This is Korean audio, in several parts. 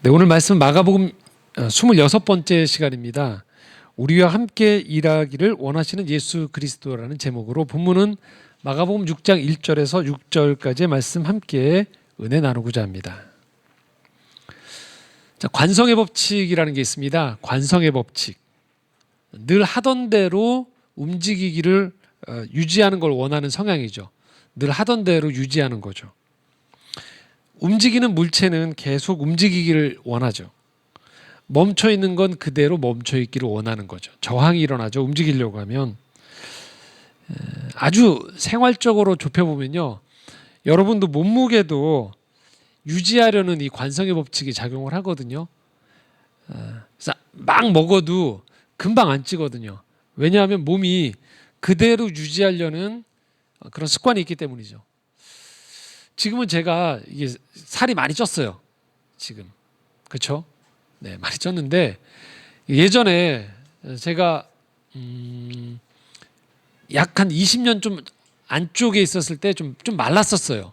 네, 오늘 말씀 마가복음 26번째 시간입니다. 우리와 함께 일하기를 원하시는 예수 그리스도라는 제목으로 본문은 마가복음 6장 1절에서 6절까지의 말씀 함께 은혜 나누고자 합니다. 자, 관성의 법칙이라는 게 있습니다. 관성의 법칙. 늘 하던 대로 움직이기를 유지하는 걸 원하는 성향이죠. 늘 하던 대로 유지하는 거죠. 움직이는 물체는 계속 움직이기를 원하죠. 멈춰 있는 건 그대로 멈춰 있기를 원하는 거죠. 저항이 일어나죠. 움직이려고 하면. 아주 생활적으로 좁혀보면요. 여러분도 몸무게도 유지하려는 이 관성의 법칙이 작용을 하거든요. 그래서 막 먹어도 금방 안 찌거든요. 왜냐하면 몸이 그대로 유지하려는 그런 습관이 있기 때문이죠. 지금은 제가 이게 살이 많이 쪘어요. 지금. 그렇죠? 네, 많이 쪘는데 예전에 제가 약 한 20년 좀 안쪽에 있었을 때 좀 말랐었어요.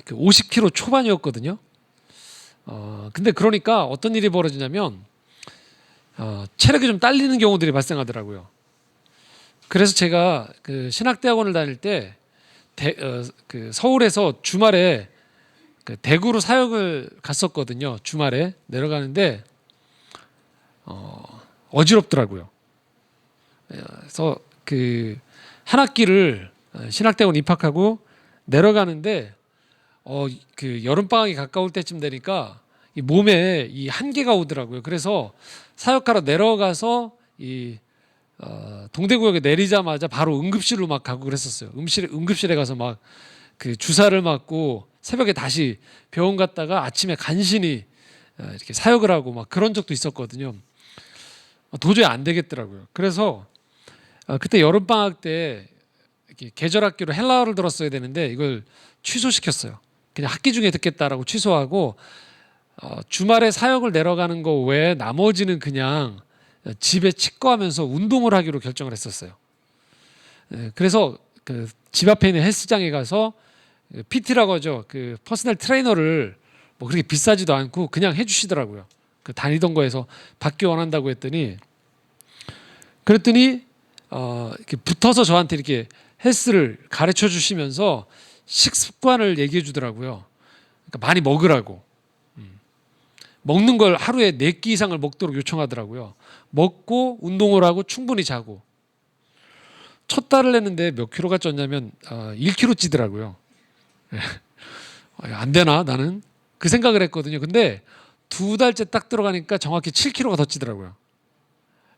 50kg 초반이었거든요. 근데 그러니까 어떤 일이 벌어지냐면 체력이 좀 딸리는 경우들이 발생하더라고요. 그래서 제가 그 신학대학원을 다닐 때 그 서울에서 주말에 그 대구로 사역을 갔었거든요. 주말에 내려가는데 어지럽더라고요. 그래서 그 한 학기를 신학대학원 입학하고 내려가는데 그 여름 방학이 가까울 때쯤 되니까 이 몸에 이 한계가 오더라고요. 그래서 사역하러 내려가서 이 동대구역에 내리자마자 바로 응급실로 막 가고 그랬었어요. 응급실에 가서 막 그 주사를 맞고 새벽에 다시 병원 갔다가 아침에 간신히 이렇게 사역을 하고 막 그런 적도 있었거든요. 도저히 안 되겠더라고요. 그래서 그때 여름 방학 때 이렇게 계절 학기로 헬라어를 들었어야 되는데 이걸 취소시켰어요. 그냥 학기 중에 듣겠다라고 취소하고 주말에 사역을 내려가는 거 외에 나머지는 그냥 집에 치과하면서 운동을 하기로 결정을 했었어요. 그래서 그 집 앞에 있는 헬스장에 가서 PT라고 하죠. 그 퍼스널 트레이너를 뭐 그렇게 비싸지도 않고 그냥 해주시더라고요. 그 다니던 거에서 받기 원한다고 했더니 그랬더니 이렇게 붙어서 저한테 이렇게 헬스를 가르쳐 주시면서 식습관을 얘기해 주더라고요. 그러니까 많이 먹으라고. 먹는 걸 하루에 4끼 이상을 먹도록 요청하더라고요. 먹고 운동을 하고 충분히 자고. 첫 달을 했는데 몇 킬로가 쪘냐면 1kg 찌더라고요. 안 되나 나는? 그 생각을 했거든요. 근데 2달째 딱 들어가니까 정확히 7kg가 더 찌더라고요.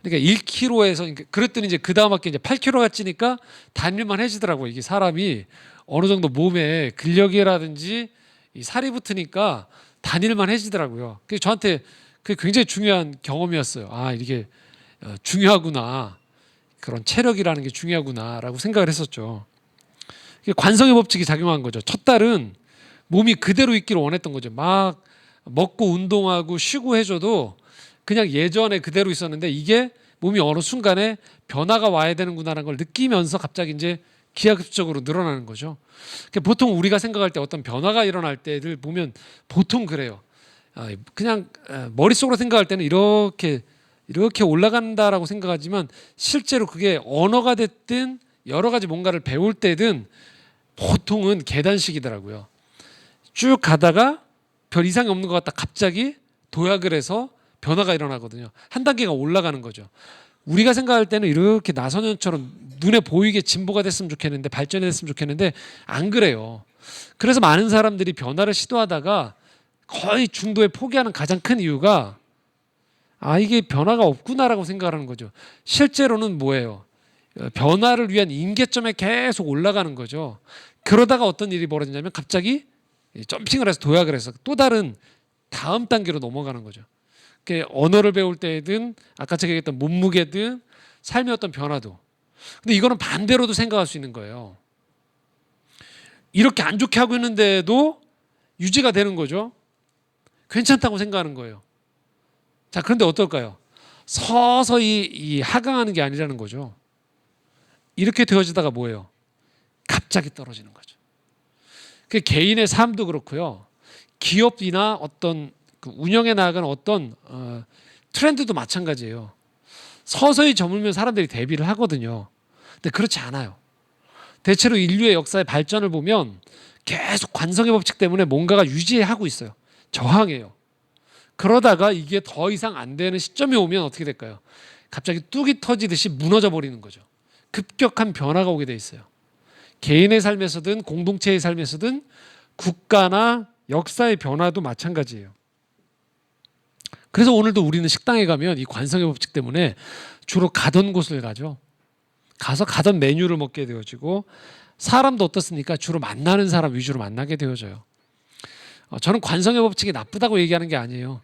그러니까 1kg에서 그랬더니 이제 그 다음 학기 이제 8kg가 찌니까 다닐만 해지더라고요. 이게 사람이 어느 정도 몸에 근력이라든지 이 살이 붙으니까 다닐만 해지더라고요. 그게 저한테 그게 굉장히 중요한 경험이었어요. 아, 이게 중요하구나. 그런 체력이라는 게 중요하구나라고 생각을 했었죠. 관성의 법칙이 작용한 거죠. 첫 달은 몸이 그대로 있기를 원했던 거죠. 막 먹고 운동하고 쉬고 해줘도 그냥 예전에 그대로 있었는데 이게 몸이 어느 순간에 변화가 와야 되는구나라는 걸 느끼면서 갑자기 이제 기하급수적으로 늘어나는 거죠. 보통 우리가 생각할 때 어떤 변화가 일어날 때를 보면 보통 그래요. 그냥 머릿속으로 생각할 때는 이렇게 올라간다라고 생각하지만 실제로 그게 언어가 됐든 여러 가지 뭔가를 배울 때든 보통은 계단식이더라고요. 쭉 가다가 별 이상이 없는 것 같다 갑자기 도약을 해서 변화가 일어나거든요. 한 단계가 올라가는 거죠. 우리가 생각할 때는 이렇게 나선현처럼 눈에 보이게 진보가 됐으면 좋겠는데 발전했으면 좋겠는데 안 그래요. 그래서 많은 사람들이 변화를 시도하다가 거의 중도에 포기하는 가장 큰 이유가 이게 변화가 없구나라고 생각하는 거죠. 실제로는 뭐예요? 변화를 위한 임계점에 계속 올라가는 거죠. 그러다가 어떤 일이 벌어지냐면 갑자기 점핑을 해서 도약을 해서 또 다른 다음 단계로 넘어가는 거죠. 언어를 배울 때든 아까 제가 얘기했던 몸무게든 삶의 어떤 변화도. 근데 이거는 반대로도 생각할 수 있는 거예요. 이렇게 안 좋게 하고 있는데도 유지가 되는 거죠. 괜찮다고 생각하는 거예요. 자, 그런데 어떨까요? 서서히 이 하강하는 게 아니라는 거죠. 이렇게 되어지다가 뭐예요? 갑자기 떨어지는 거죠. 그 개인의 삶도 그렇고요. 기업이나 어떤 그 운영해 나가는 어떤 트렌드도 마찬가지예요. 서서히 저물면 사람들이 대비를 하거든요. 근데 그렇지 않아요. 대체로 인류의 역사의 발전을 보면 계속 관성의 법칙 때문에 뭔가가 유지하고 있어요. 저항해요. 그러다가 이게 더 이상 안 되는 시점이 오면 어떻게 될까요? 갑자기 뚝이 터지듯이 무너져 버리는 거죠. 급격한 변화가 오게 돼 있어요. 개인의 삶에서든 공동체의 삶에서든 국가나 역사의 변화도 마찬가지예요. 그래서 오늘도 우리는 식당에 가면 이 관성의 법칙 때문에 주로 가던 곳을 가죠. 가서 가던 메뉴를 먹게 되어지고, 사람도 어떻습니까? 주로 만나는 사람 위주로 만나게 되어져요. 저는 관성의 법칙이 나쁘다고 얘기하는 게 아니에요.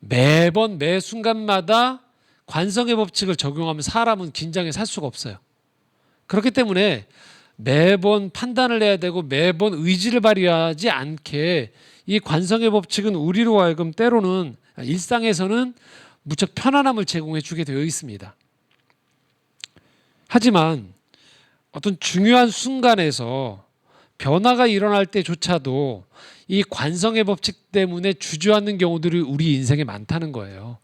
매번 매 순간마다 관성의 법칙을 적용하면 사람은 긴장에 살 수가 없어요. 그렇기 때문에 매번 판단을 해야 되고 매번 의지를 발휘하지 않게 이 관성의 법칙은 우리로 하여금 때로는 일상에서는 무척 편안함을 제공해 주게 되어 있습니다. 하지만 어떤 중요한 순간에서 변화가 일어날 때조차도 이 관성의 법칙 때문에 주저앉는 경우들이 우리 인생에 많다는 거예요.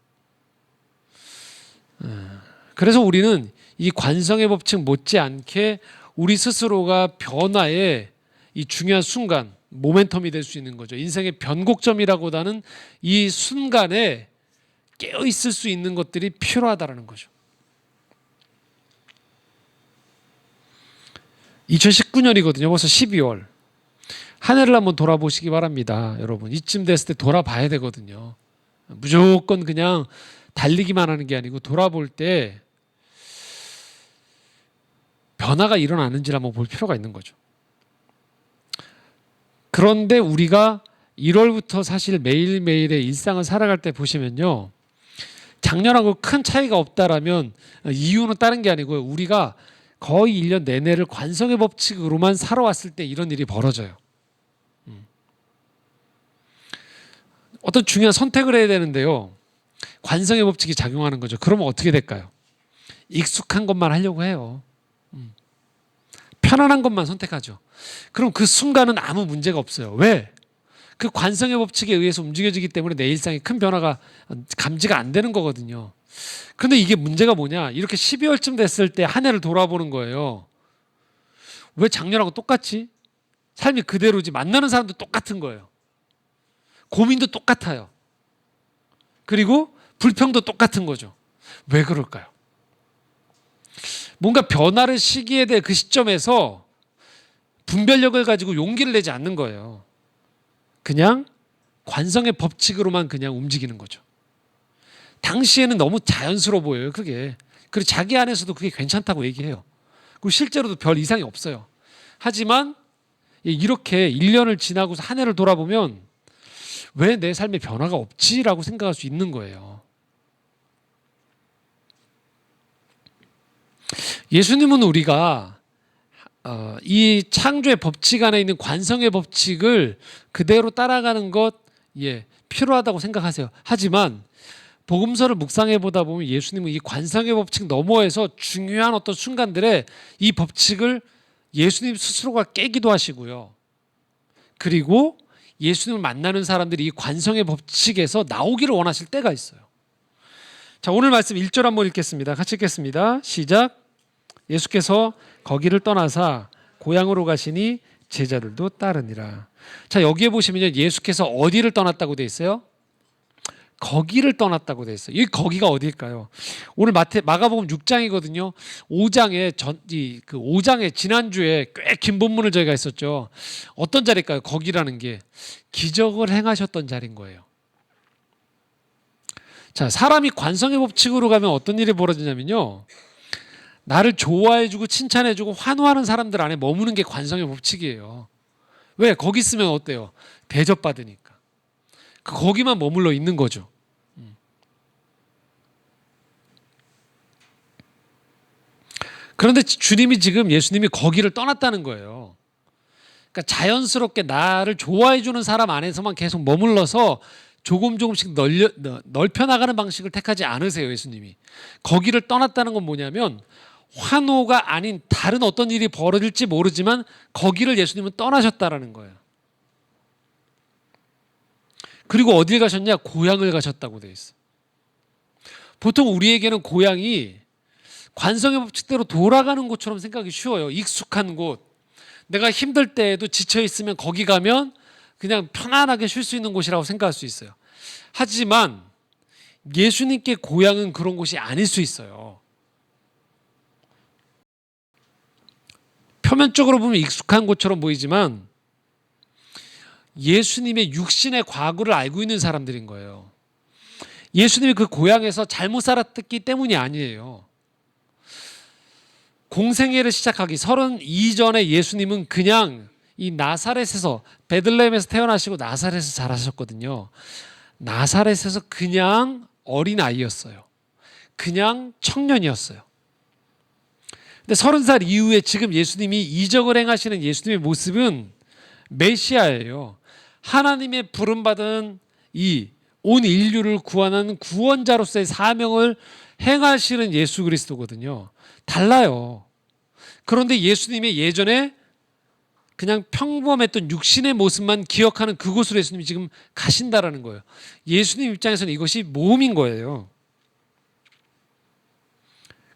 그래서 우리는 이 관성의 법칙 못지않게 우리 스스로가 변화의 이 중요한 순간, 모멘텀이 될 수 있는 거죠. 인생의 변곡점이라고 하는 이 순간에 깨어 있을 수 있는 것들이 필요하다는 거죠. 2019년이거든요. 벌써 12월. 한 해를 한번 돌아보시기 바랍니다. 여러분, 이쯤 됐을 때 돌아봐야 되거든요. 무조건 그냥 달리기만 하는 게 아니고 돌아볼 때 변화가 일어나는지를 한번 볼 필요가 있는 거죠. 그런데 우리가 1월부터 사실 매일매일의 일상을 살아갈 때 보시면요, 작년하고 큰 차이가 없다라면 이유는 다른 게 아니고요, 우리가 거의 1년 내내를 관성의 법칙으로만 살아왔을 때 이런 일이 벌어져요. 어떤 중요한 선택을 해야 되는데요, 관성의 법칙이 작용하는 거죠. 그러면 어떻게 될까요? 익숙한 것만 하려고 해요. 편안한 것만 선택하죠. 그럼 그 순간은 아무 문제가 없어요. 왜? 그 관성의 법칙에 의해서 움직여지기 때문에 내 일상에 큰 변화가 감지가 안 되는 거거든요. 그런데 이게 문제가 뭐냐? 이렇게 12월쯤 됐을 때 한 해를 돌아보는 거예요. 왜 작년하고 똑같지? 삶이 그대로지. 만나는 사람도 똑같은 거예요. 고민도 똑같아요. 그리고 불평도 똑같은 거죠. 왜 그럴까요? 뭔가 변화를 시기에 대해 그 시점에서 분별력을 가지고 용기를 내지 않는 거예요. 그냥 관성의 법칙으로만 그냥 움직이는 거죠. 당시에는 너무 자연스러워 보여요, 그게. 그리고 자기 안에서도 그게 괜찮다고 얘기해요. 그리고 실제로도 별 이상이 없어요. 하지만 이렇게 1년을 지나고서 한 해를 돌아보면 왜 내 삶에 변화가 없지라고 생각할 수 있는 거예요. 예수님은 우리가 이 창조의 법칙 안에 있는 관성의 법칙을 그대로 따라가는 것 필요하다고 생각하세요. 하지만 복음서를 묵상해 보다 보면 예수님은 이 관성의 법칙 너머에서 중요한 어떤 순간들에 이 법칙을 예수님 스스로가 깨기도 하시고요. 그리고 예수님을 만나는 사람들이 이 관성의 법칙에서 나오기를 원하실 때가 있어요. 자, 오늘 말씀 1절 한번 읽겠습니다. 같이 읽겠습니다. 시작. 예수께서 거기를 떠나사 고향으로 가시니 제자들도 따르니라. 자, 여기에 보시면 예수께서 어디를 떠났다고 돼 있어요? 거기를 떠났다고 돼 있어요. 이 거기가 어디일까요? 오늘 마가복음 6장이거든요. 5장에 지난주에 꽤 긴 본문을 저희가 했었죠. 어떤 자리일까요? 거기라는 게 기적을 행하셨던 자리인 거예요. 자, 사람이 관성의 법칙으로 가면 어떤 일이 벌어지냐면요, 나를 좋아해주고 칭찬해주고 환호하는 사람들 안에 머무는 게 관성의 법칙이에요. 왜? 거기 있으면 어때요? 대접받으니까. 거기만 머물러 있는 거죠. 그런데 주님이 지금 예수님이 거기를 떠났다는 거예요. 그러니까 자연스럽게 나를 좋아해주는 사람 안에서만 계속 머물러서 조금씩 넓혀 나가는 방식을 택하지 않으세요, 예수님이. 거기를 떠났다는 건 뭐냐면 환호가 아닌 다른 어떤 일이 벌어질지 모르지만 거기를 예수님은 떠나셨다라는 거예요. 그리고 어딜 가셨냐? 고향을 가셨다고 되어 있어. 보통 우리에게는 고향이 관성의 법칙대로 돌아가는 곳처럼 생각이 쉬워요. 익숙한 곳. 내가 힘들 때에도 지쳐 있으면 거기 가면 그냥 편안하게 쉴 수 있는 곳이라고 생각할 수 있어요. 하지만 예수님께 고향은 그런 곳이 아닐 수 있어요. 표면적으로 보면 익숙한 곳처럼 보이지만 예수님의 육신의 과거를 알고 있는 사람들인 거예요. 예수님이 그 고향에서 잘못 살았기 때문이 아니에요. 공생애를 시작하기 32 전에 예수님은 그냥 이 나사렛에서, 베들레헴에서 태어나시고 나사렛에서 자라셨거든요. 나사렛에서 그냥 어린아이였어요. 그냥 청년이었어요. 근데 30살 이후에 지금 예수님이 이적을 행하시는 예수님의 모습은 메시아예요. 하나님의 부름받은 이 온 인류를 구원하는 구원자로서의 사명을 행하시는 예수 그리스도거든요. 달라요. 그런데 예수님의 예전에 그냥 평범했던 육신의 모습만 기억하는 그곳으로 예수님이 지금 가신다라는 거예요. 예수님 입장에서는 이것이 모험인 거예요.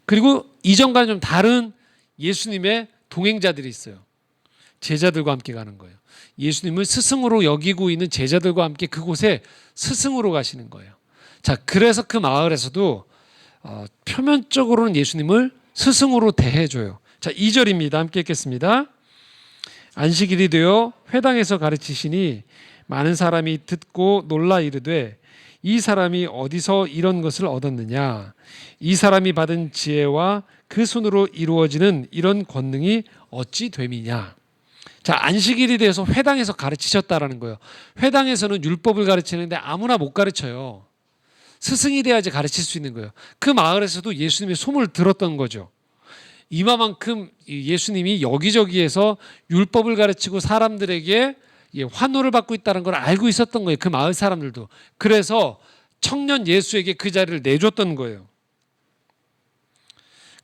그리고 이전과는 좀 다른 예수님의 동행자들이 있어요. 제자들과 함께 가는 거예요. 예수님을 스승으로 여기고 있는 제자들과 함께 그곳에 스승으로 가시는 거예요. 자, 그래서 그 마을에서도 표면적으로는 예수님을 스승으로 대해줘요. 자, 2절입니다. 함께 읽겠습니다. 안식일이 되어 회당에서 가르치시니 많은 사람이 듣고 놀라 이르되 이 사람이 어디서 이런 것을 얻었느냐? 이 사람이 받은 지혜와 그 손으로 이루어지는 이런 권능이 어찌 됨이냐? 자, 안식일에 대해서 회당에서 가르치셨다라는 거예요. 회당에서는 율법을 가르치는데 아무나 못 가르쳐요. 스승이 돼야지 가르칠 수 있는 거예요. 그 마을에서도 예수님의 소문을 들었던 거죠. 이마만큼 예수님이 여기저기에서 율법을 가르치고 사람들에게 환호를 받고 있다는 걸 알고 있었던 거예요. 그 마을 사람들도. 그래서 청년 예수에게 그 자리를 내줬던 거예요.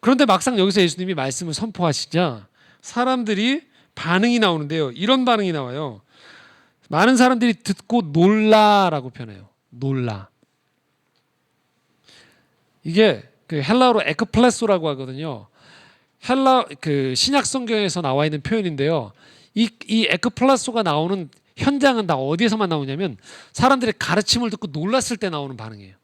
그런데 막상 여기서 예수님이 말씀을 선포하시자 사람들이 반응이 나오는데요. 이런 반응이 나와요. 많은 사람들이 듣고 놀라라고 표현해요. 놀라. 이게 그 헬라어로 에크플레소라고 하거든요. 헬라 그 신약 성경에서 나와 있는 표현인데요. 이 에크플레소가 나오는 현장은 다 어디에서만 나오냐면 사람들의 가르침을 듣고 놀랐을 때 나오는 반응이에요.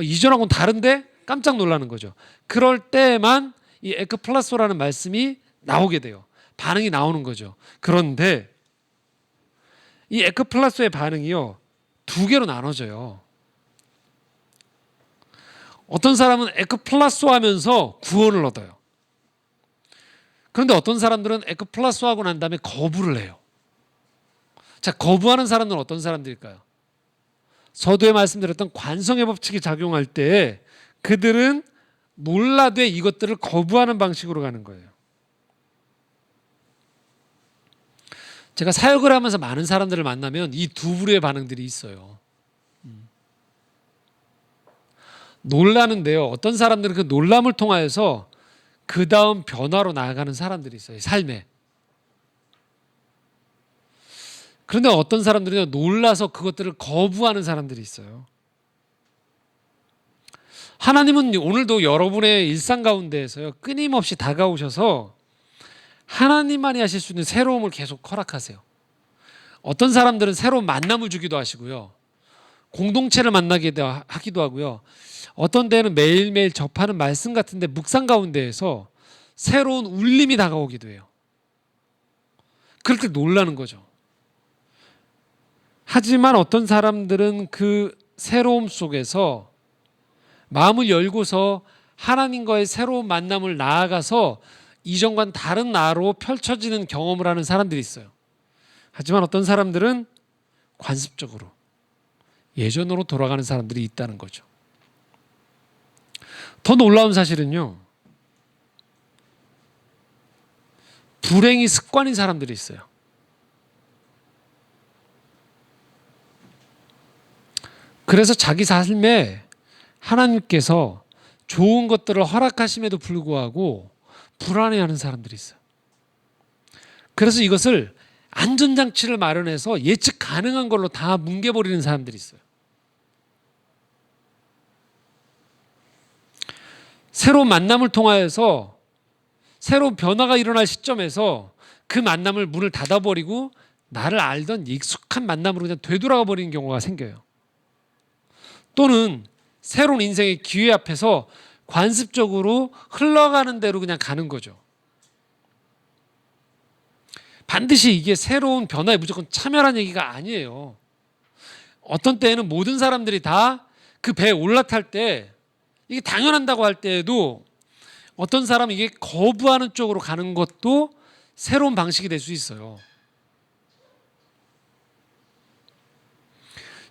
이전하고는 다른데 깜짝 놀라는 거죠. 그럴 때만 이 에크플레소라는 말씀이 나오게 돼요. 반응이 나오는 거죠. 그런데 이 에크플레소의 반응이요, 두 개로 나눠져요. 어떤 사람은 에크플레소 하면서 구원을 얻어요. 그런데 어떤 사람들은 에크플레소 하고 난 다음에 거부를 해요. 자, 거부하는 사람들은 어떤 사람들일까요? 서두에 말씀드렸던 관성의 법칙이 작용할 때 그들은 놀라되 이것들을 거부하는 방식으로 가는 거예요. 제가 사역을 하면서 많은 사람들을 만나면 이 두 부류의 반응들이 있어요. 놀라는데요. 어떤 사람들은 그 놀람을 통하여서 그 다음 변화로 나아가는 사람들이 있어요. 삶에. 그런데 어떤 사람들은 놀라서 그것들을 거부하는 사람들이 있어요. 하나님은 오늘도 여러분의 일상 가운데에서요, 끊임없이 다가오셔서 하나님만이 하실 수 있는 새로움을 계속 허락하세요. 어떤 사람들은 새로운 만남을 주기도 하시고요. 공동체를 만나게 하기도 하고요. 어떤 데는 매일매일 접하는 말씀 같은데 묵상 가운데에서 새로운 울림이 다가오기도 해요. 그럴 때 놀라는 거죠. 하지만 어떤 사람들은 그 새로움 속에서 마음을 열고서 하나님과의 새로운 만남을 나아가서 이전과는 다른 나로 펼쳐지는 경험을 하는 사람들이 있어요. 하지만 어떤 사람들은 관습적으로 예전으로 돌아가는 사람들이 있다는 거죠. 더 놀라운 사실은요, 불행이 습관인 사람들이 있어요. 그래서 자기 삶에 하나님께서 좋은 것들을 허락하심에도 불구하고 불안해하는 사람들이 있어요. 그래서 이것을 안전장치를 마련해서 예측 가능한 걸로 다 뭉개버리는 사람들이 있어요. 새로운 만남을 통하여서 새로운 변화가 일어날 시점에서 그 만남을 문을 닫아버리고 나를 알던 익숙한 만남으로 그냥 되돌아가 버리는 경우가 생겨요. 또는 새로운 인생의 기회 앞에서 관습적으로 흘러가는 대로 그냥 가는 거죠. 반드시 이게 새로운 변화에 무조건 참여라는 얘기가 아니에요. 어떤 때에는 모든 사람들이 다 그 배에 올라탈 때 이게 당연한다고 할 때에도 어떤 사람은 이게 거부하는 쪽으로 가는 것도 새로운 방식이 될 수 있어요.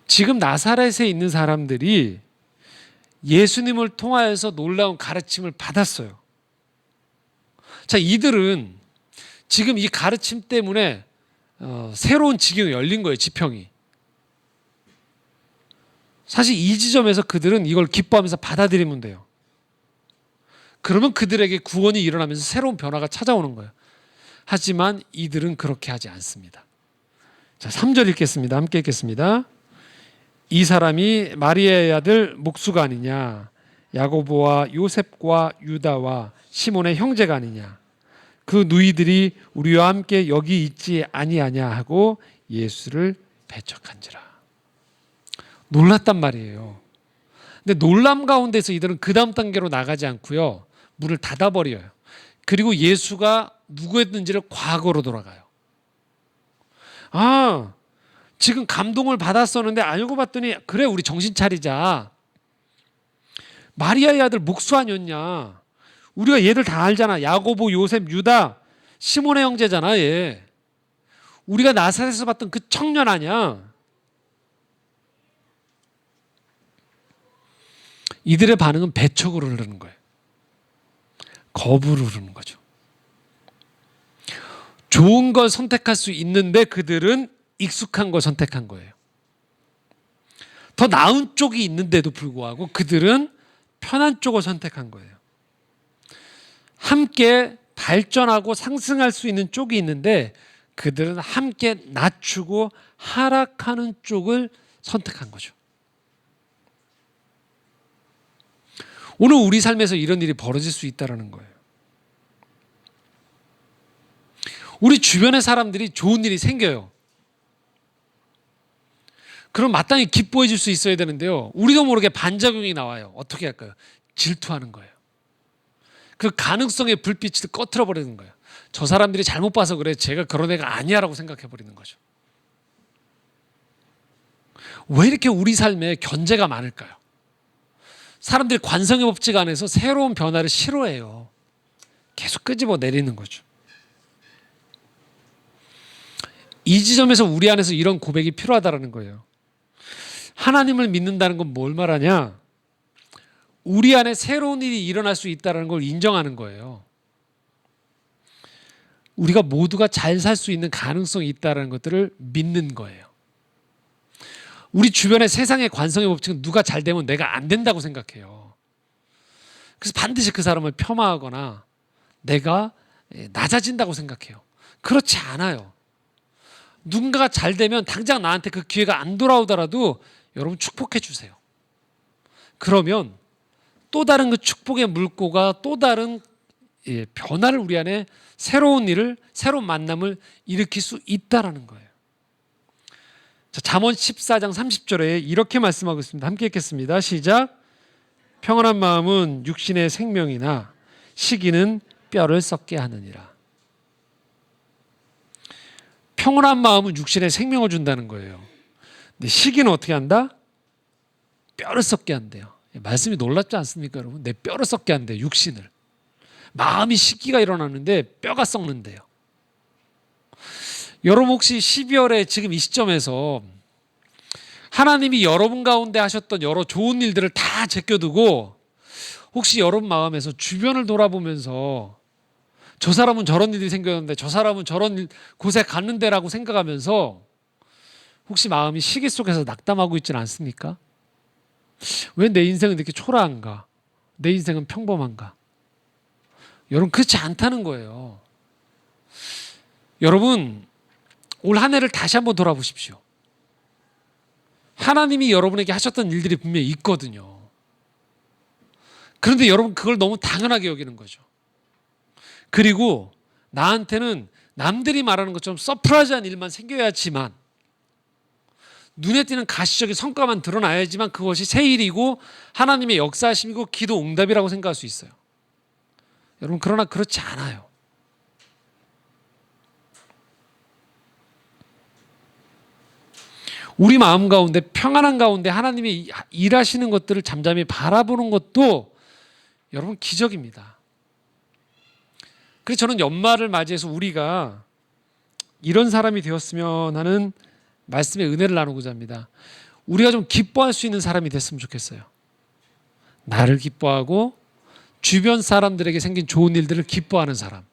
지금 나사렛에 있는 사람들이 예수님을 통하여서 놀라운 가르침을 받았어요. 자, 이들은 지금 이 가르침 때문에 새로운 지경이 열린 거예요, 지평이. 사실 이 지점에서 그들은 이걸 기뻐하면서 받아들이면 돼요. 그러면 그들에게 구원이 일어나면서 새로운 변화가 찾아오는 거예요. 하지만 이들은 그렇게 하지 않습니다. 자, 3절 읽겠습니다. 함께 읽겠습니다. 이 사람이 마리아의 아들 목수가 아니냐, 야고보와 요셉과 유다와 시몬의 형제가 아니냐, 그 누이들이 우리와 함께 여기 있지 아니하냐 하고 예수를 배척한지라. 놀랐단 말이에요. 근데 놀람 가운데서 이들은 그 다음 단계로 나가지 않고요, 문을 닫아버려요. 그리고 예수가 누구였는지를 과거로 돌아가요. 아, 지금 감동을 받았었는데 알고 봤더니 그래, 우리 정신 차리자. 마리아의 아들 목수 아니었냐. 우리가 얘들 다 알잖아. 야고보, 요셉, 유다, 시몬의 형제잖아 얘. 우리가 나사렛에서 봤던 그 청년 아니야. 이들의 반응은 배척으로 흐르는 거예요. 거부로 흐르는 거죠. 좋은 걸 선택할 수 있는데 그들은 익숙한 걸 선택한 거예요. 더 나은 쪽이 있는데도 불구하고 그들은 편한 쪽을 선택한 거예요. 함께 발전하고 상승할 수 있는 쪽이 있는데 그들은 함께 낮추고 하락하는 쪽을 선택한 거죠. 오늘 우리 삶에서 이런 일이 벌어질 수 있다는 거예요. 우리 주변의 사람들이 좋은 일이 생겨요. 그럼 마땅히 기뻐해 줄 수 있어야 되는데요, 우리도 모르게 반작용이 나와요. 어떻게 할까요? 질투하는 거예요. 그 가능성의 불빛을 꺼트려 버리는 거예요. 저 사람들이 잘못 봐서 그래, 제가 그런 애가 아니야 라고 생각해 버리는 거죠. 왜 이렇게 우리 삶에 견제가 많을까요? 사람들이 관성의 법칙 안에서 새로운 변화를 싫어해요. 계속 끄집어 내리는 거죠. 이 지점에서 우리 안에서 이런 고백이 필요하다는 거예요. 하나님을 믿는다는 건 뭘 말하냐? 우리 안에 새로운 일이 일어날 수 있다는 걸 인정하는 거예요. 우리가 모두가 잘 살 수 있는 가능성이 있다는 것들을 믿는 거예요. 우리 주변의 세상의 관성의 법칙은 누가 잘 되면 내가 안 된다고 생각해요. 그래서 반드시 그 사람을 폄하하거나 내가 낮아진다고 생각해요. 그렇지 않아요. 누군가가 잘 되면 당장 나한테 그 기회가 안 돌아오더라도 여러분 축복해 주세요. 그러면 또 다른 그 축복의 물꼬가 또 다른 변화를 우리 안에 새로운 일을, 새로운 만남을 일으킬 수 있다라는 거예요. 자, 잠언 14장 30절에 이렇게 말씀하고 있습니다. 함께 읽겠습니다. 시작. 평안한 마음은 육신의 생명이나 시기는 뼈를 썩게 하느니라. 평온한 마음은 육신의 생명을 준다는 거예요. 근데 시기는 어떻게 한다? 뼈를 썩게 한대요. 말씀이 놀랍지 않습니까, 여러분? 내 뼈를 썩게 한대요, 육신을. 마음이 시기가 일어나는데 뼈가 썩는데요. 여러분 혹시 12월에 지금 이 시점에서 하나님이 여러분 가운데 하셨던 여러 좋은 일들을 다 제껴두고 혹시 여러분 마음에서 주변을 돌아보면서 저 사람은 저런 일이 생겼는데 저 사람은 저런 곳에 갔는데라고 생각하면서 혹시 마음이 시기 속에서 낙담하고 있지는 않습니까? 왜 내 인생은 이렇게 초라한가? 내 인생은 평범한가? 여러분 그렇지 않다는 거예요. 여러분 올 한 해를 다시 한번 돌아보십시오. 하나님이 여러분에게 하셨던 일들이 분명히 있거든요. 그런데 여러분 그걸 너무 당연하게 여기는 거죠. 그리고 나한테는 남들이 말하는 것처럼 서프라이즈한 일만 생겨야지만, 눈에 띄는 가시적인 성과만 드러나야지만 그것이 새 일이고 하나님의 역사하심이고 기도 응답이라고 생각할 수 있어요. 여러분 그러나 그렇지 않아요. 우리 마음 가운데 평안한 가운데 하나님이 일하시는 것들을 잠잠히 바라보는 것도 여러분 기적입니다. 그래서 저는 연말을 맞이해서 우리가 이런 사람이 되었으면 하는 말씀의 은혜를 나누고자 합니다. 우리가 좀 기뻐할 수 있는 사람이 됐으면 좋겠어요. 나를 기뻐하고 주변 사람들에게 생긴 좋은 일들을 기뻐하는 사람,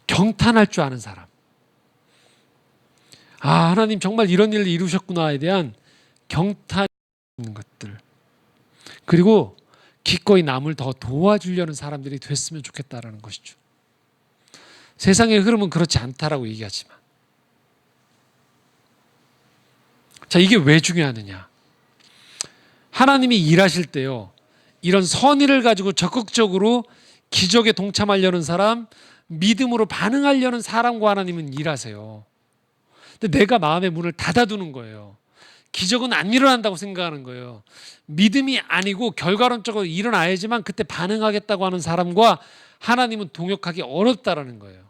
경탄할 줄 아는 사람, 아 하나님 정말 이런 일을 이루셨구나에 대한 경탄이 있는 것들, 그리고 기꺼이 남을 더 도와주려는 사람들이 됐으면 좋겠다라는 것이죠. 세상의 흐름은 그렇지 않다라고 얘기하지만, 자 이게 왜 중요하느냐? 하나님이 일하실 때요, 이런 선의를 가지고 적극적으로 기적에 동참하려는 사람, 믿음으로 반응하려는 사람과 하나님은 일하세요. 근데 내가 마음의 문을 닫아두는 거예요. 기적은 안 일어난다고 생각하는 거예요. 믿음이 아니고 결과론적으로 일어나야지만 그때 반응하겠다고 하는 사람과 하나님은 동역하기 어렵다라는 거예요.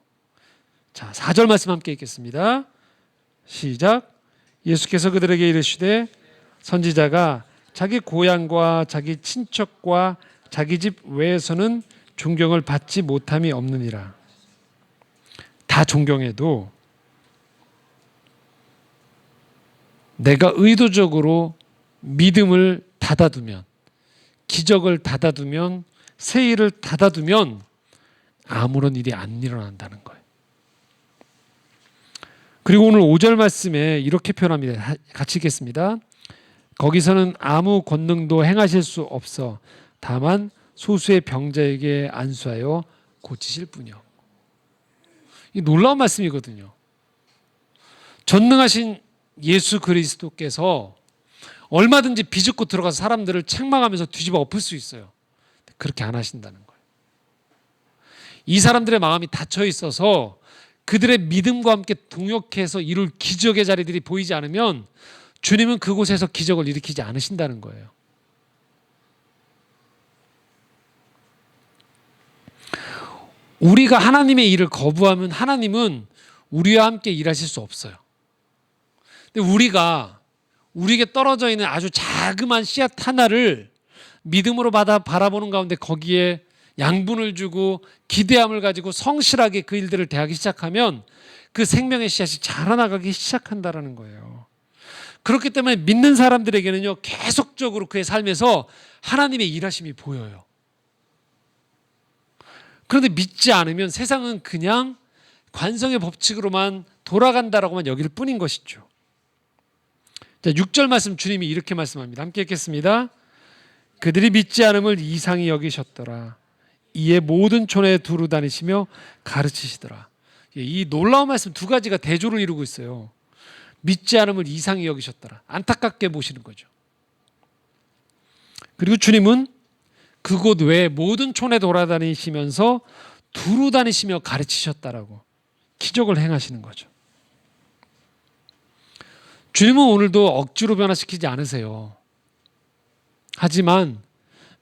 자, 4절 말씀 함께 읽겠습니다. 시작. 예수께서 그들에게 이르시되 선지자가 자기 고향과 자기 친척과 자기 집 외에서는 존경을 받지 못함이 없느니라. 다 존경해도 내가 의도적으로 믿음을 닫아두면, 기적을 닫아두면, 새 일을 닫아두면 아무런 일이 안 일어난다는 거예요. 그리고 오늘 5절 말씀에 이렇게 표현합니다. 같이 읽겠습니다. 거기서는 아무 권능도 행하실 수 없어 다만 소수의 병자에게 안수하여 고치실 뿐이요. 이 놀라운 말씀이거든요. 전능하신 예수 그리스도께서 얼마든지 비집고 들어가서 사람들을 책망하면서 뒤집어 엎을 수 있어요. 그렇게 안 하신다는 거예요. 이 사람들의 마음이 닫혀 있어서 그들의 믿음과 함께 동역해서 이룰 기적의 자리들이 보이지 않으면 주님은 그곳에서 기적을 일으키지 않으신다는 거예요. 우리가 하나님의 일을 거부하면 하나님은 우리와 함께 일하실 수 없어요. 근데 우리가 우리에게 떨어져 있는 아주 자그마한 씨앗 하나를 믿음으로 바라보는 가운데 거기에 양분을 주고 기대함을 가지고 성실하게 그 일들을 대하기 시작하면 그 생명의 씨앗이 자라나가기 시작한다는 거예요. 그렇기 때문에 믿는 사람들에게는요, 계속적으로 그의 삶에서 하나님의 일하심이 보여요. 그런데 믿지 않으면 세상은 그냥 관성의 법칙으로만 돌아간다라고만 여길 뿐인 것이죠. 자, 6절 말씀 주님이 이렇게 말씀합니다. 함께 읽겠습니다. 그들이 믿지 않음을 이상히 여기셨더라. 이에 모든 촌에 두루 다니시며 가르치시더라. 이 놀라운 말씀 두 가지가 대조를 이루고 있어요. 믿지 않음을 이상히 여기셨더라. 안타깝게 보시는 거죠. 그리고 주님은 그곳 외에 모든 촌에 돌아다니시면서 두루 다니시며 가르치셨다라고 기적을 행하시는 거죠. 주님은 오늘도 억지로 변화시키지 않으세요. 하지만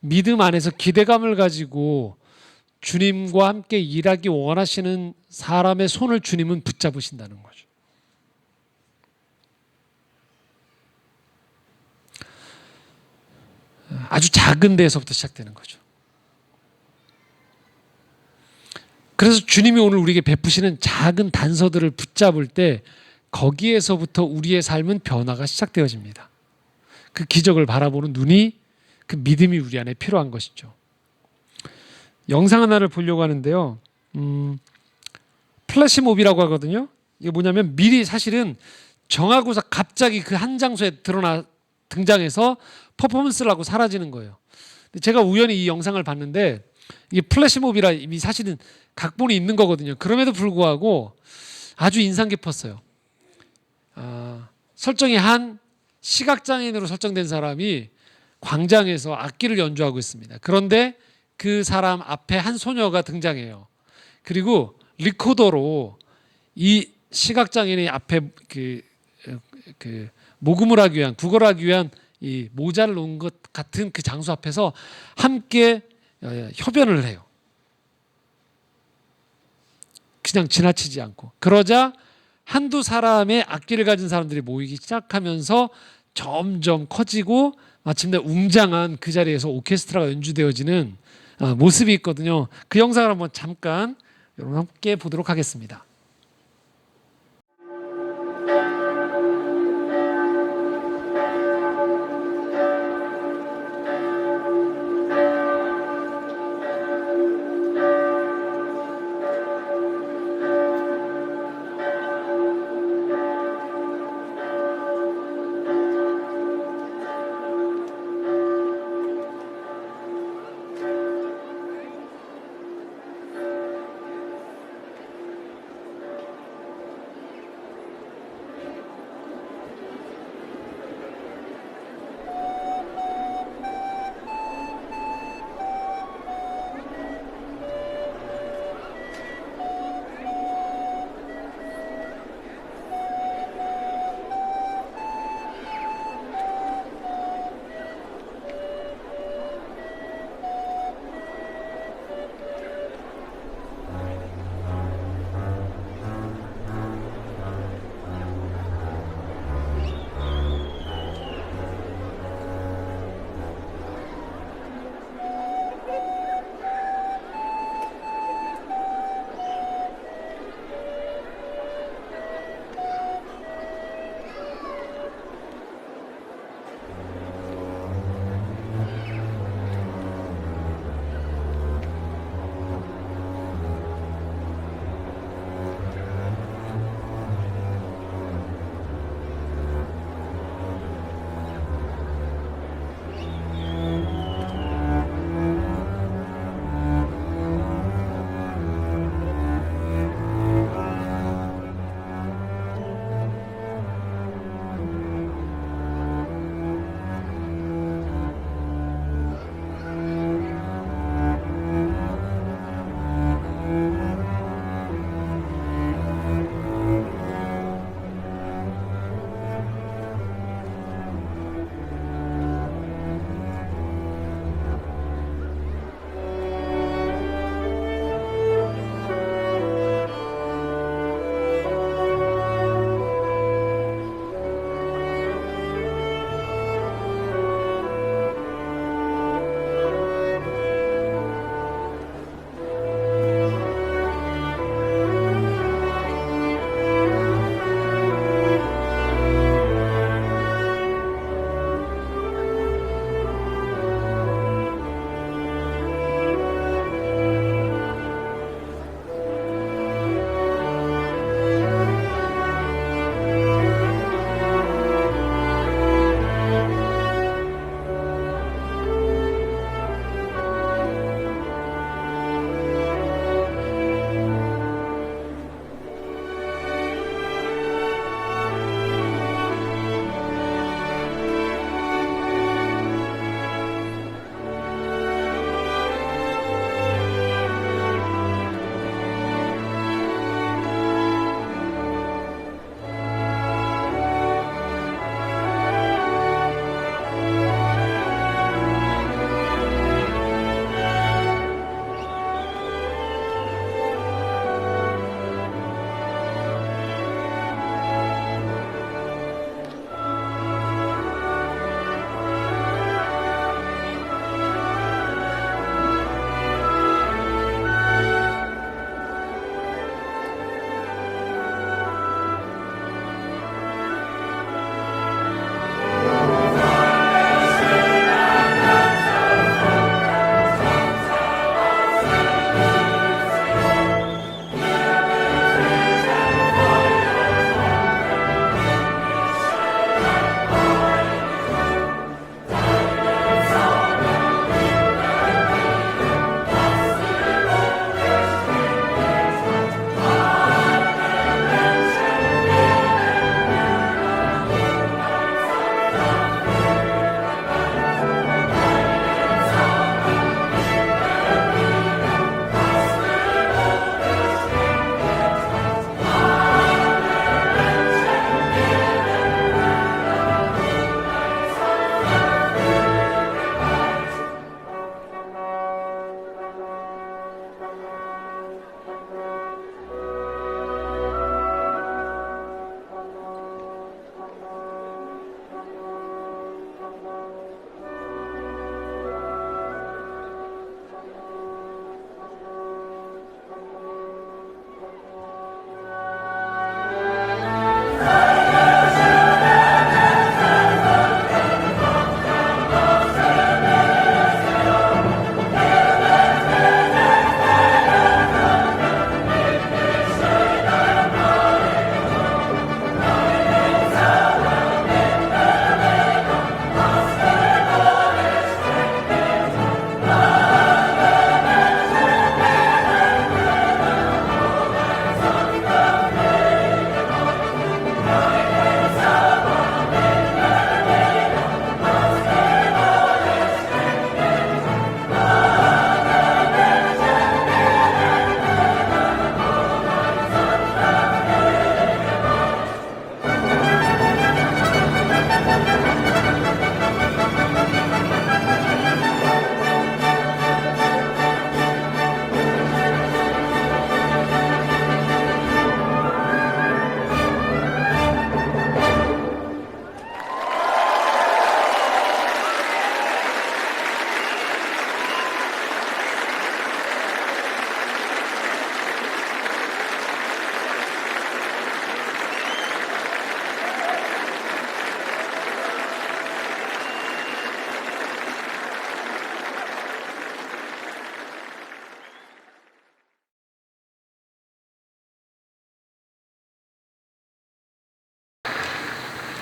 믿음 안에서 기대감을 가지고 주님과 함께 일하기 원하시는 사람의 손을 주님은 붙잡으신다는 거죠. 아주 작은 데에서부터 시작되는 거죠. 그래서 주님이 오늘 우리에게 베푸시는 작은 단서들을 붙잡을 때 거기에서부터 우리의 삶은 변화가 시작되어집니다. 그 기적을 바라보는 눈이, 그 믿음이 우리 안에 필요한 것이죠. 영상 하나를 보려고 하는데요. 플래시몹이라고 하거든요. 이게 뭐냐면 미리 사실은 정하고서 갑자기 그 한 장소에 등장해서 퍼포먼스를 하고 사라지는 거예요. 제가 우연히 이 영상을 봤는데 이게 플래시몹이라 이미 사실은 각본이 있는 거거든요. 그럼에도 불구하고 아주 인상 깊었어요. 설정이 한 시각장애인으로 설정된 사람이 광장에서 악기를 연주하고 있습니다. 그런데 그 사람 앞에 한 소녀가 등장해요. 그리고 리코더로 이 시각장애인의 앞에 그 모금을 하기 위한, 구걸을 하기 위한 이 모자를 놓은 것 같은 그 장소 앞에서 함께 협연을 해요. 그냥 지나치지 않고. 그러자 한두 사람의 악기를 가진 사람들이 모이기 시작하면서 점점 커지고 마침내 웅장한 그 자리에서 오케스트라가 연주되어지는 모습이 있거든요. 그 영상을 한번 잠깐 여러분 함께 보도록 하겠습니다.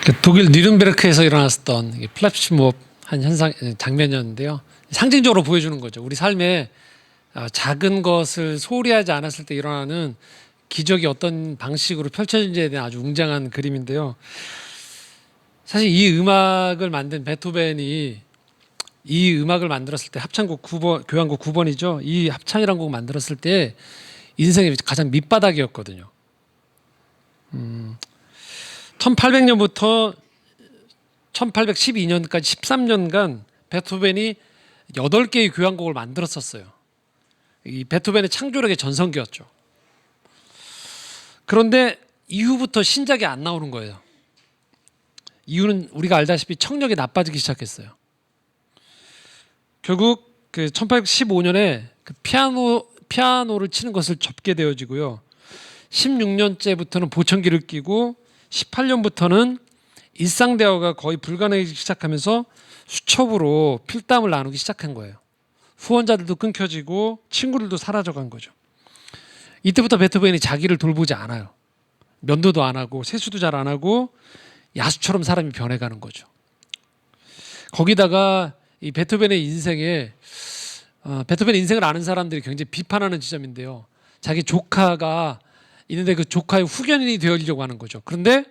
그 독일 뉘른베르크에서 일어났었던 플래시몹 한 현상 장면이었는데요. 상징적으로 보여주는 거죠. 우리 삶에 작은 것을 소홀히 하지 않았을 때 일어나는 기적이 어떤 방식으로 펼쳐진지에 대한 아주 웅장한 그림인데요. 사실 이 음악을 만든 베토벤이 이 음악을 만들었을 때 합창곡 9번, 교향곡 9번이죠. 이 합창이라는 곡 만들었을 때 인생의 가장 밑바닥이었거든요. 1800년부터 1812년까지 13년간 베토벤이 8개의 교향곡을 만들었었어요. 이 베토벤의 창조력의 전성기였죠. 그런데 이후부터 신작이 안 나오는 거예요. 이유는 우리가 알다시피 청력이 나빠지기 시작했어요. 결국 그 1815년에 그 피아노를 치는 것을 접게 되어지고요. 16년째부터는 보청기를 끼고 18년부터는 일상 대화가 거의 불가능해지기 시작하면서 수첩으로 필담을 나누기 시작한 거예요. 후원자들도 끊겨지고 친구들도 사라져간 거죠. 이때부터 베토벤이 자기를 돌보지 않아요. 면도도 안 하고 세수도 잘 안 하고 야수처럼 사람이 변해가는 거죠. 거기다가 이 베토벤의 인생에 베토벤의 인생을 아는 사람들이 굉장히 비판하는 지점인데요. 자기 조카가 있는데 그 조카의 후견인이 되려고 하는 거죠. 그런데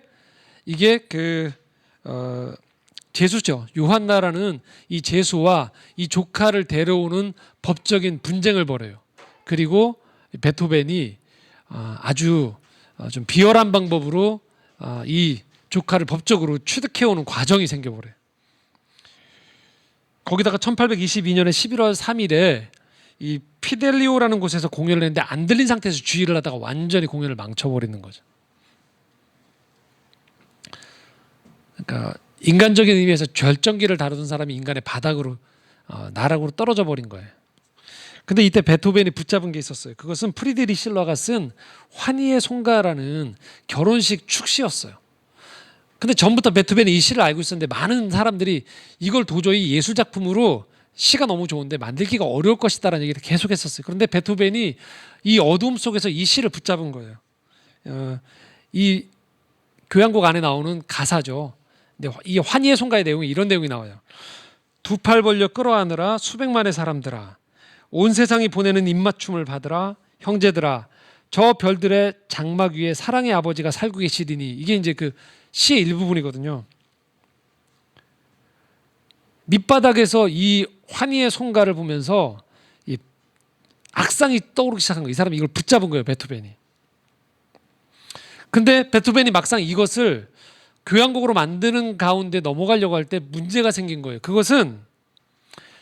이게 제수죠. 요한나라는 이 제수와 이 조카를 데려오는 법적인 분쟁을 벌여요. 그리고 베토벤이 아주 좀 비열한 방법으로 이 조카를 법적으로 취득해오는 과정이 생겨버려요. 거기다가 1822년에 11월 3일에 이 피델리오라는 곳에서 공연을 했는데 안 들린 상태에서 주의를 하다가 완전히 공연을 망쳐버리는 거죠. 그러니까 인간적인 의미에서 절정기를 다루던 사람이 인간의 바닥으로 나락으로 떨어져 버린 거예요. 근데 이때 베토벤이 붙잡은 게 있었어요. 그것은 프리드리히 실러가 쓴 환희의 송가라는 결혼식 축시였어요. 근데 전부터 베토벤이 이 시를 알고 있었는데 많은 사람들이 이걸 도저히 예술 작품으로 시가 너무 좋은데 만들기가 어려울 것이다라는 얘기를 계속했었어요. 그런데 베토벤이 이 어두움 속에서 이 시를 붙잡은 거예요. 이 교향곡 안에 나오는 가사죠. 근데 이 환희의 송가의 내용이 이런 내용이 나와요. 두 팔 벌려 끌어안으라 수백만의 사람들아, 온 세상이 보내는 입맞춤을 받으라, 형제들아, 저 별들의 장막 위에 사랑의 아버지가 살고 계시리니. 이게 이제 그 시의 일부분이거든요. 밑바닥에서 이 환희의 송가를 보면서 이 악상이 떠오르기 시작한 거예요. 이 사람이 이걸 붙잡은 거예요, 베토벤이. 근데 베토벤이 막상 이것을 교향곡으로 만드는 가운데 넘어가려고 할 때 문제가 생긴 거예요. 그것은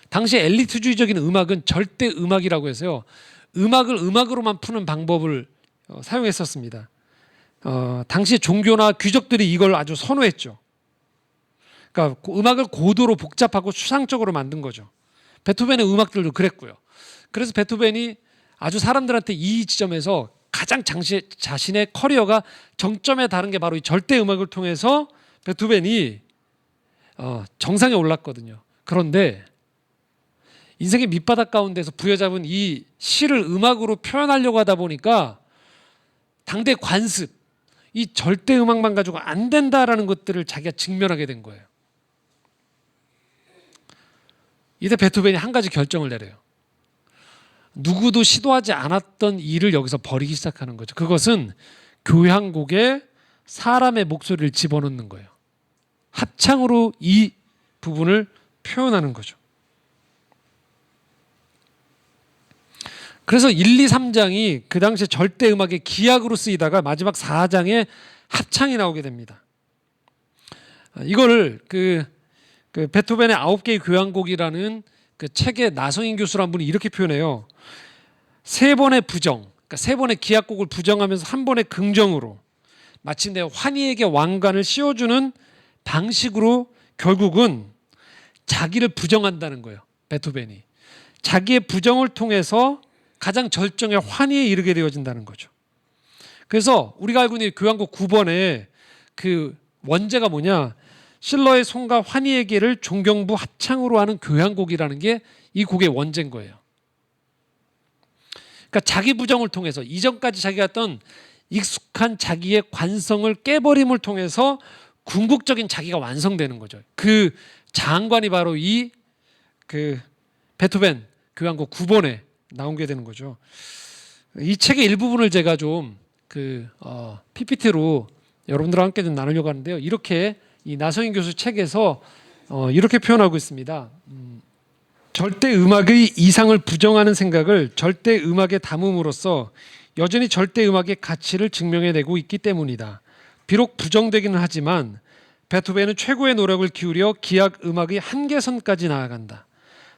당시 엘리트주의적인 음악은 절대 음악이라고 해서요. 음악을 음악으로만 푸는 방법을 사용했었습니다. 당시 종교나 귀족들이 이걸 아주 선호했죠. 그러니까 음악을 고도로 복잡하고 추상적으로 만든 거죠. 베토벤의 음악들도 그랬고요. 그래서 베토벤이 아주 사람들한테 이 지점에서 가장 자신의 커리어가 정점에 다른 게 바로 이 절대 음악을 통해서 베토벤이 정상에 올랐거든요. 그런데 인생의 밑바닥 가운데서 부여잡은 이 시를 음악으로 표현하려고 하다 보니까 당대 관습, 이 절대 음악만 가지고 안 된다라는 것들을 자기가 직면하게 된 거예요. 이때 베토벤이 한 가지 결정을 내려요. 누구도 시도하지 않았던 일을 여기서 벌이기 시작하는 거죠. 그것은 교향곡에 사람의 목소리를 집어넣는 거예요. 합창으로 이 부분을 표현하는 거죠. 그래서 1, 2, 3장이 그 당시에 절대 음악의 기악으로 쓰이다가 마지막 4장에 합창이 나오게 됩니다. 이거를 그 베토벤의 9개의 교향곡이라는 그 책의 나성인 교수라는 분이 이렇게 표현해요. 세 번의 부정, 그러니까 세 번의 기악곡을 부정하면서 한 번의 긍정으로 마침내 환희에게 왕관을 씌워주는 방식으로 결국은 자기를 부정한다는 거예요. 베토벤이. 자기의 부정을 통해서 가장 절정의 환희에 이르게 되어진다는 거죠. 그래서 우리가 알고 있는 교향곡 9번의 그 원제가 뭐냐? 실러의 송가 환희에게를 종경부 합창으로 하는 교향곡이라는 게 이 곡의 원제인 거예요. 그러니까 자기 부정을 통해서 이전까지 자기가 했던 익숙한 자기의 관성을 깨버림을 통해서 궁극적인 자기가 완성되는 거죠. 그 장관이 바로 이 그 베토벤 교향곡 9번에 나온 게 되는 거죠. 이 책의 일부분을 제가 좀 PPT로 여러분들과 함께 좀 나누려고 하는데요. 이렇게 이 나성인 교수 책에서 이렇게 표현하고 있습니다. 절대 음악의 이상을 부정하는 생각을 절대 음악에 담음으로써 여전히 절대 음악의 가치를 증명해내고 있기 때문이다. 비록 부정되기는 하지만 베토벤은 최고의 노력을 기울여 기악 음악의 한계선까지 나아간다.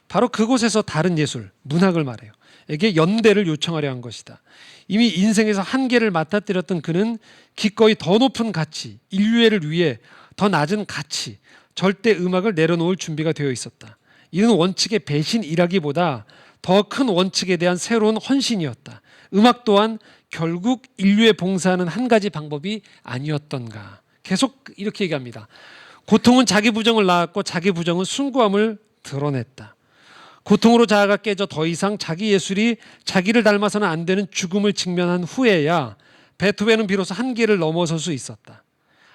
바로 그곳에서 다른 예술, 문학을 말해요. 에게 연대를 요청하려 한 것이다. 이미 인생에서 한계를 맞닥뜨렸던 그는 기꺼이 더 높은 가치, 인류애를 위해 더 낮은 가치, 절대 음악을 내려놓을 준비가 되어 있었다. 이는 원칙의 배신이라기보다 더 큰 원칙에 대한 새로운 헌신이었다. 음악 또한 결국 인류에 봉사하는 한 가지 방법이 아니었던가. 계속 이렇게 얘기합니다. 고통은 자기 부정을 낳았고 자기 부정은 숭고함을 드러냈다. 고통으로 자아가 깨져 더 이상 자기 예술이 자기를 닮아서는 안 되는 죽음을 직면한 후에야 베토벤은 비로소 한계를 넘어설 수 있었다.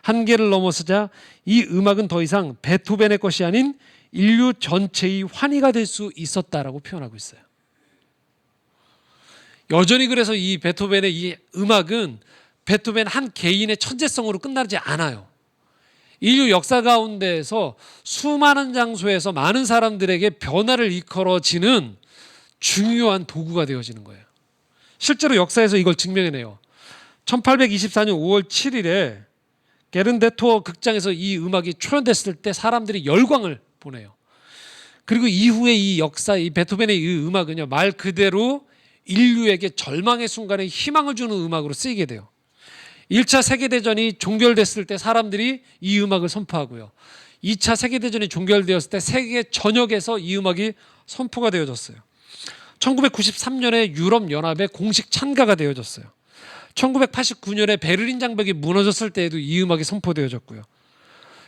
한계를 넘어서자 이 음악은 더 이상 베토벤의 것이 아닌 인류 전체의 환희가 될 수 있었다라고 표현하고 있어요. 여전히 그래서 이 베토벤의 이 음악은 베토벤 한 개인의 천재성으로 끝나지 않아요. 인류 역사 가운데에서 수많은 장소에서 많은 사람들에게 변화를 이끌어지는 중요한 도구가 되어지는 거예요. 실제로 역사에서 이걸 증명해내요. 1824년 5월 7일에 게른데토어 극장에서 이 음악이 초연됐을 때 사람들이 열광을 보내요. 그리고 이후에 이 역사, 이 베토벤의 이 음악은요, 말 그대로 인류에게 절망의 순간에 희망을 주는 음악으로 쓰이게 돼요. 1차 세계대전이 종결됐을 때 사람들이 이 음악을 선포하고요. 2차 세계대전이 종결되었을 때 세계 전역에서 이 음악이 선포가 되어졌어요. 1993년에 유럽연합에 공식 참가가 되어졌어요. 1989년에 베를린 장벽이 무너졌을 때에도 이 음악이 선포되어졌고요.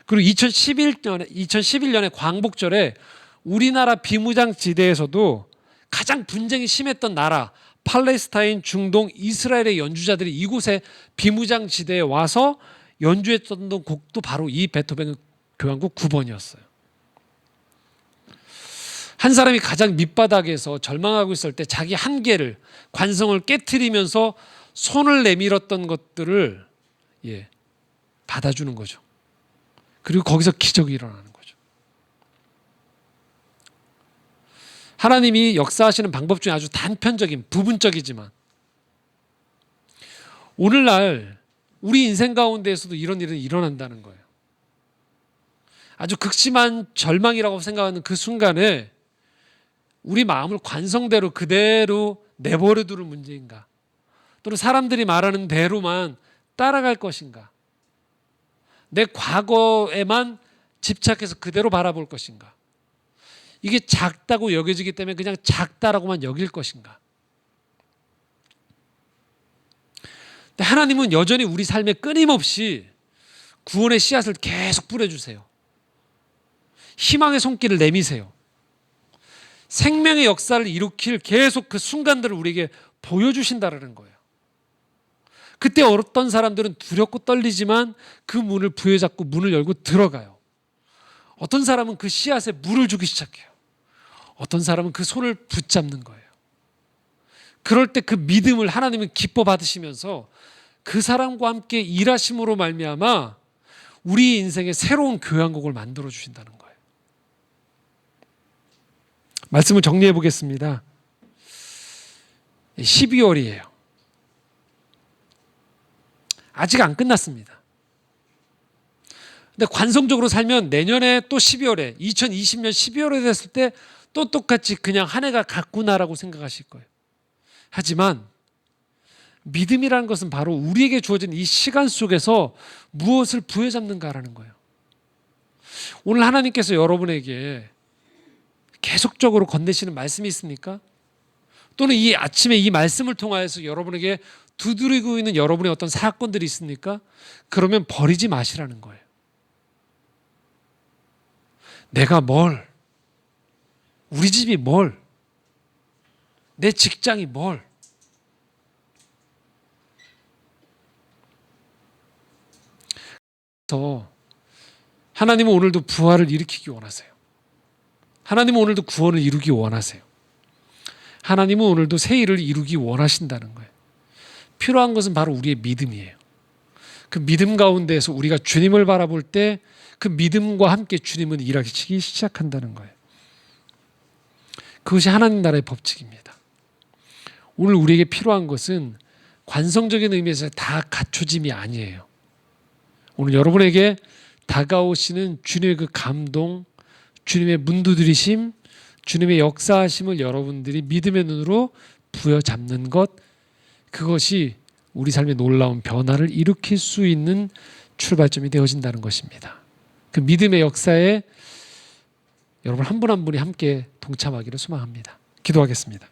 그리고 2011년에 광복절에 우리나라 비무장지대에서도 가장 분쟁이 심했던 나라 팔레스타인, 중동, 이스라엘의 연주자들이 이곳에 비무장지대에 와서 연주했던 곡도 바로 이 베토벤 교향곡 9번이었어요. 한 사람이 가장 밑바닥에서 절망하고 있을 때 자기 한계를, 관성을 깨트리면서 손을 내밀었던 것들을 받아주는 거죠. 그리고 거기서 기적이 일어나는 거죠. 하나님이 역사하시는 방법 중에 아주 단편적인, 부분적이지만 오늘날 우리 인생 가운데에서도 이런 일은 일어난다는 거예요. 아주 극심한 절망이라고 생각하는 그 순간에 우리 마음을 관성대로 그대로 내버려 두는 문제인가? 또는 사람들이 말하는 대로만 따라갈 것인가? 내 과거에만 집착해서 그대로 바라볼 것인가? 이게 작다고 여겨지기 때문에 그냥 작다라고만 여길 것인가? 근데 하나님은 여전히 우리 삶에 끊임없이 구원의 씨앗을 계속 뿌려주세요. 희망의 손길을 내미세요. 생명의 역사를 일으킬 계속 그 순간들을 우리에게 보여주신다는 거예요. 그때 어떤 사람들은 두렵고 떨리지만 그 문을 부여잡고 문을 열고 들어가요. 어떤 사람은 그 씨앗에 물을 주기 시작해요. 어떤 사람은 그 손을 붙잡는 거예요. 그럴 때 그 믿음을 하나님은 기뻐 받으시면서 그 사람과 함께 일하심으로 말미암아 우리 인생에 새로운 교향곡을 만들어 주신다는 거예요. 말씀을 정리해 보겠습니다. 12월이에요. 아직 안 끝났습니다. 근데 관성적으로 살면 내년에 또 12월에 2020년 12월에 됐을 때 또 똑같이 그냥 한 해가 갔구나라고 생각하실 거예요. 하지만 믿음이라는 것은 바로 우리에게 주어진 이 시간 속에서 무엇을 부여잡는가라는 거예요. 오늘 하나님께서 여러분에게 계속적으로 건네시는 말씀이 있습니까? 또는 이 아침에 이 말씀을 통하여서 여러분에게 두드리고 있는 여러분의 어떤 사건들이 있습니까? 그러면 버리지 마시라는 거예요. 내가 뭘, 우리 집이 뭘, 내 직장이 뭘, 더 하나님은 오늘도 부활을 일으키기 원하세요. 하나님은 오늘도 구원을 이루기 원하세요. 하나님은 오늘도 새 일을 이루기 원하신다는 거예요. 필요한 것은 바로 우리의 믿음이에요. 그 믿음 가운데에서 우리가 주님을 바라볼 때 그 믿음과 함께 주님은 일하기 시작한다는 거예요. 그것이 하나님 나라의 법칙입니다. 오늘 우리에게 필요한 것은 관성적인 의미에서 다 갖춰짐이 아니에요. 오늘 여러분에게 다가오시는 주님의 그 감동, 주님의 문두드리심, 주님의 역사하심을 여러분들이 믿음의 눈으로 부여잡는 것, 그것이 우리 삶의 놀라운 변화를 일으킬 수 있는 출발점이 되어진다는 것입니다. 그 믿음의 역사에 여러분 한 분 한 분이 함께 동참하기를 소망합니다. 기도하겠습니다.